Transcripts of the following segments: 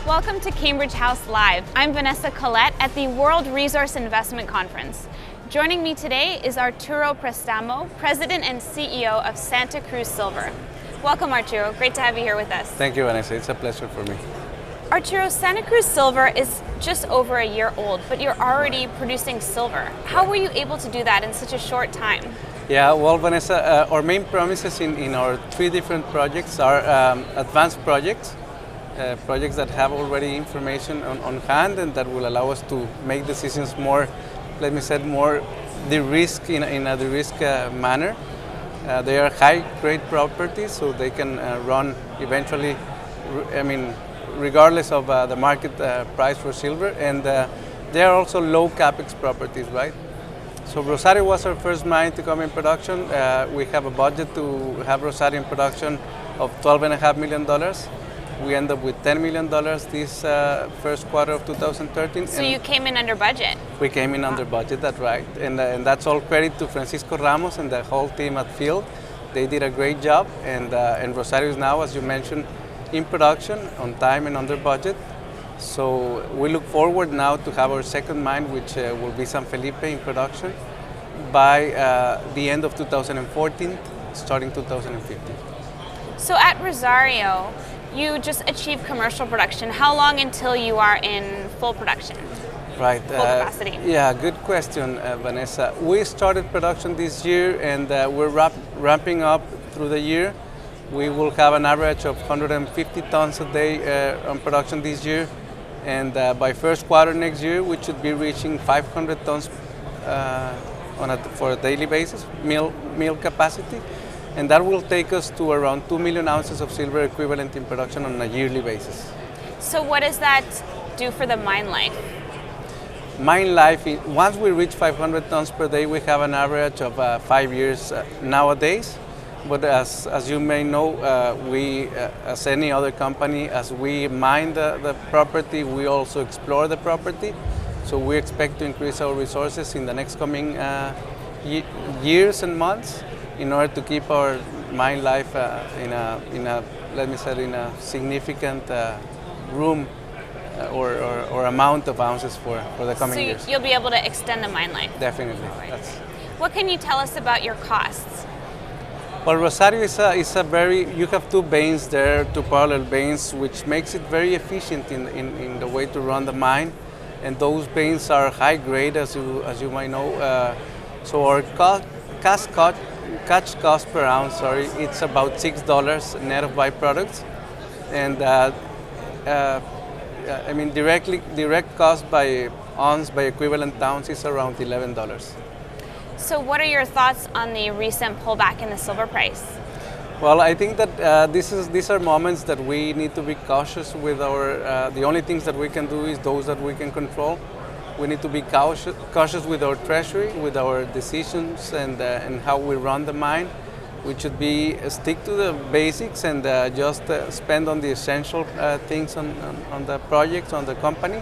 Welcome to Cambridge House Live. I'm Vanessa Collette at the World Resource Investment Conference. Joining me today is Arturo Prestamo, President and CEO of Santa Cruz Silver. Welcome, Arturo. Great to have you here with us. Thank you, Vanessa. It's a pleasure for me. Arturo, Santa Cruz Silver is just over a year old, but you're already producing silver. How were you able to do that in such a short time? Yeah, well, Vanessa, our main promises in our three different projects are advanced projects, projects that have already information on hand and that will allow us to make decisions more, let me say, more de-risk in a de-risk manner. They are high-grade properties, so they can run eventually, regardless of the market price for silver, and they are also low capex properties, right? So Rosario was our first mine to come in production. We have a budget to have Rosario in production of $12.5 million. We end up with $10 million this first quarter of 2013. So you came in under budget? We came in under budget, that's right. And that's all credit to Francisco Ramos and the whole team at Field. They did a great job, and Rosario is now, as you mentioned, in production, on time and under budget. So we look forward now to have our second mine, which will be San Felipe, in production by the end of 2014, starting 2015. So at Rosario, you just achieved commercial production. How long until you are in full production? Right. Full capacity? Yeah, good question, Vanessa. We started production this year, and we're ramping up through the year. We will have an average of 150 tons a day on production this year, and by first quarter next year, we should be reaching 500 tons for a daily basis, mill capacity, and that will take us to around 2 million ounces of silver equivalent in production on a yearly basis. So what does that do for the mine life? Mine life, once we reach 500 tons per day, we have an average of 5 years nowadays. But as you may know, we, as any other company, as we mine the property, we also explore the property. So we expect to increase our resources in the next coming years and months in order to keep our mine life in a let me say, in a significant room or amount of ounces for the coming years. So you'll be able to extend the mine life? Definitely. What can you tell us about your costs? Well, Rosario is a very, you have two veins there, two parallel veins, which makes it very efficient in the way to run the mine. And those veins are high grade, as you might know. So our cash cost per ounce, it's about $6 net of byproducts. And direct cost by ounce, by equivalent ounce, is around $11. So what are your thoughts on the recent pullback in the silver price? Well, I think that these are moments that we need to be cautious with our, the only things that we can do is those that we can control. We need to be cautious with our treasury, with our decisions and how we run the mine. We should stick to the basics and just spend on the essential things on the projects, on the company,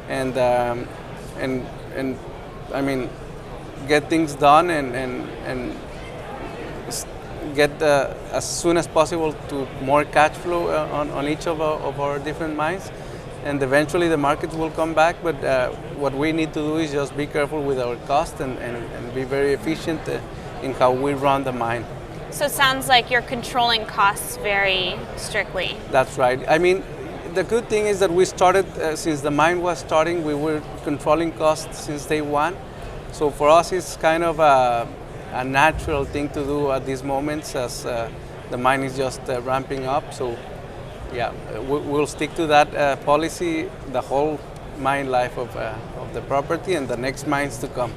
and get things done and get as soon as possible to more cash flow on each of our different mines, and eventually the markets will come back. But what we need to do is just be careful with our cost and be very efficient in how we run the mine. So it sounds like you're controlling costs very strictly. That's right. I mean, the good thing is that we started, since the mine was starting, we were controlling costs since day one. So for us, it's kind of a natural thing to do at these moments, as the mine is just ramping up. So yeah, we'll stick to that policy the whole mine life of the property and the next mines to come.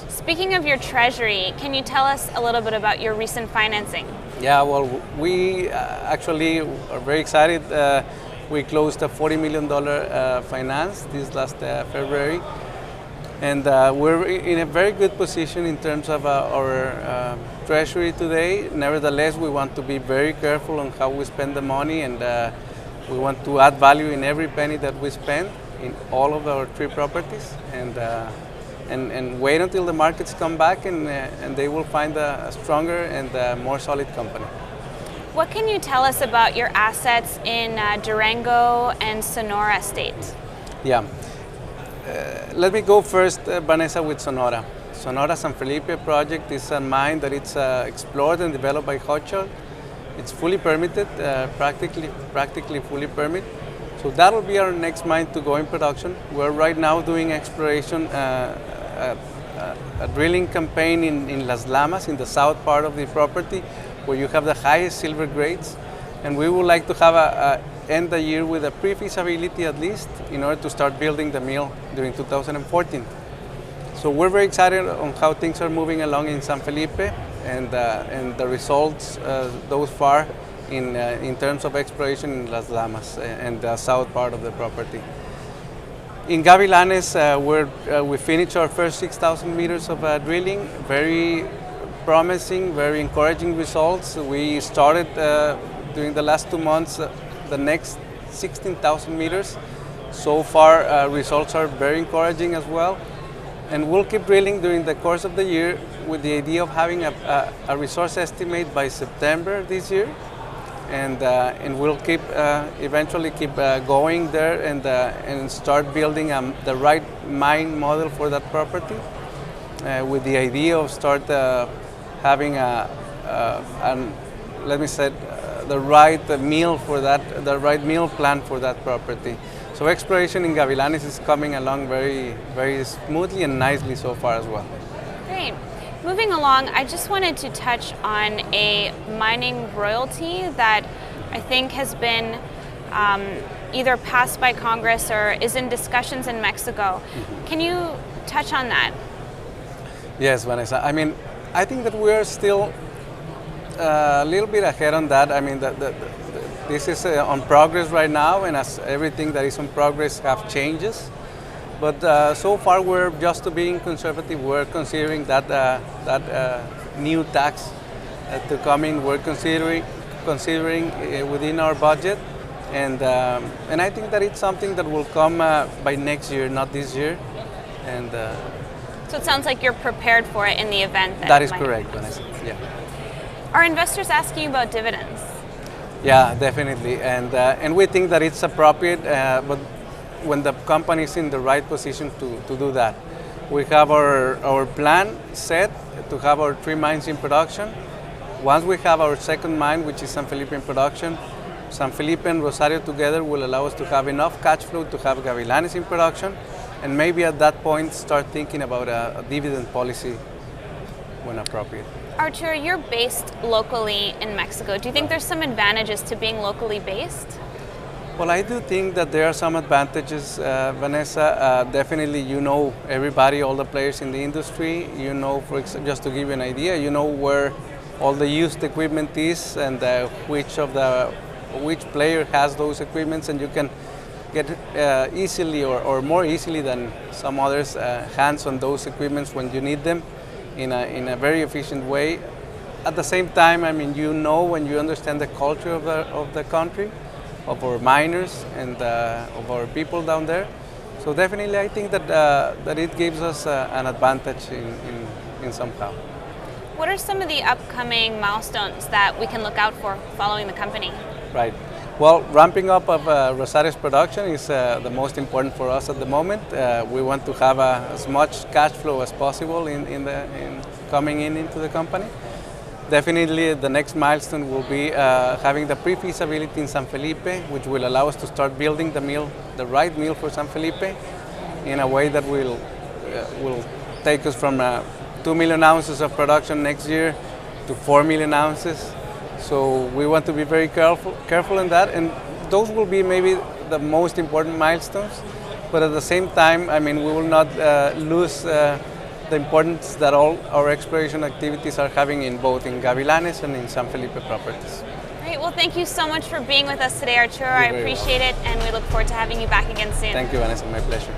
Speaking of your treasury, can you tell us a little bit about your recent financing? Yeah, well, we actually are very excited. We closed a $40 million finance this last February. And we're in a very good position in terms of our treasury today. Nevertheless, we want to be very careful on how we spend the money, and we want to add value in every penny that we spend in all of our three properties, and wait until the markets come back, and they will find a stronger and more solid company. What can you tell us about your assets in Durango and Sonora states? Yeah. Let me go first, Vanessa, with Sonora. Sonora San Felipe project is a mine that it's explored and developed by Hochschild. It's fully permitted, practically fully permitted. So that will be our next mine to go in production. We're right now doing exploration, a drilling campaign in Las Lamas, in the south part of the property, where you have the highest silver grades. And we would like to end the year with a pre-feasibility at least, in order to start building the mill during 2014. So we're very excited on how things are moving along in San Felipe and the results thus far in terms of exploration in Las Lamas and the south part of the property. In Gavilanes, we finished our first 6,000 meters of drilling. Very promising, very encouraging results. We started during the last 2 months the next 16,000 meters. So far, results are very encouraging as well. And we'll keep drilling during the course of the year with the idea of having a resource estimate by September this year. And we'll eventually keep going there and start building the right mine model for that property, with the idea of having the right meal for that, the right meal plan for that property. So exploration in Gavilanes is coming along very, very smoothly and nicely so far as well. Great. Moving along, I just wanted to touch on a mining royalty that I think has been either passed by Congress or is in discussions in Mexico. Can you touch on that? Yes, Vanessa. I mean, I think that we're still a little bit ahead on that. I mean, this is on progress right now, and as everything that is on progress have changes. But so far, we're just being conservative. We're considering that new tax to come in. We're considering within our budget, and I think that it's something that will come by next year, not this year. And so it sounds like you're prepared for it in the event that is correct, Vanessa. Yeah. Are investors asking you about dividends? Yeah, definitely, and we think that it's appropriate, but when the company is in the right position to do that. We have our plan set to have our 3 mines in production. Once we have our second mine, which is San Felipe in production, San Felipe and Rosario together will allow us to have enough cash flow to have Gavilanes in production, and maybe at that point start thinking about a dividend policy when appropriate. Arturo, you're based locally in Mexico. Do you think there's some advantages to being locally based? Well, I do think that there are some advantages, Vanessa. Definitely, you know everybody, all the players in the industry. You know, just to give you an idea, you know where all the used equipment is and which player has those equipments, and you can get easily or more easily than some others hands on those equipments when you need them in a very efficient way. At the same time, I mean, you know, when you understand the culture of the country, of our miners and of our people down there. So definitely I think that it gives us an advantage in somehow. What are some of the upcoming milestones that we can look out for following the company? Right. Well, ramping up of Rosario's production is the most important for us at the moment. We want to have as much cash flow as possible in coming into the company. Definitely the next milestone will be having the pre-feasibility in San Felipe, which will allow us to start building the right mill for San Felipe in a way that will take us from 2 million ounces of production next year to 4 million ounces. So we want to be very careful in that, and those will be maybe the most important milestones. But at the same time, I mean, we will not lose the importance that all our exploration activities are having in both in Gavilanes and in San Felipe properties. Great. Well, thank you so much for being with us today, Arturo. I appreciate it, and we look forward to having you back again soon. Thank you, Vanessa. My pleasure.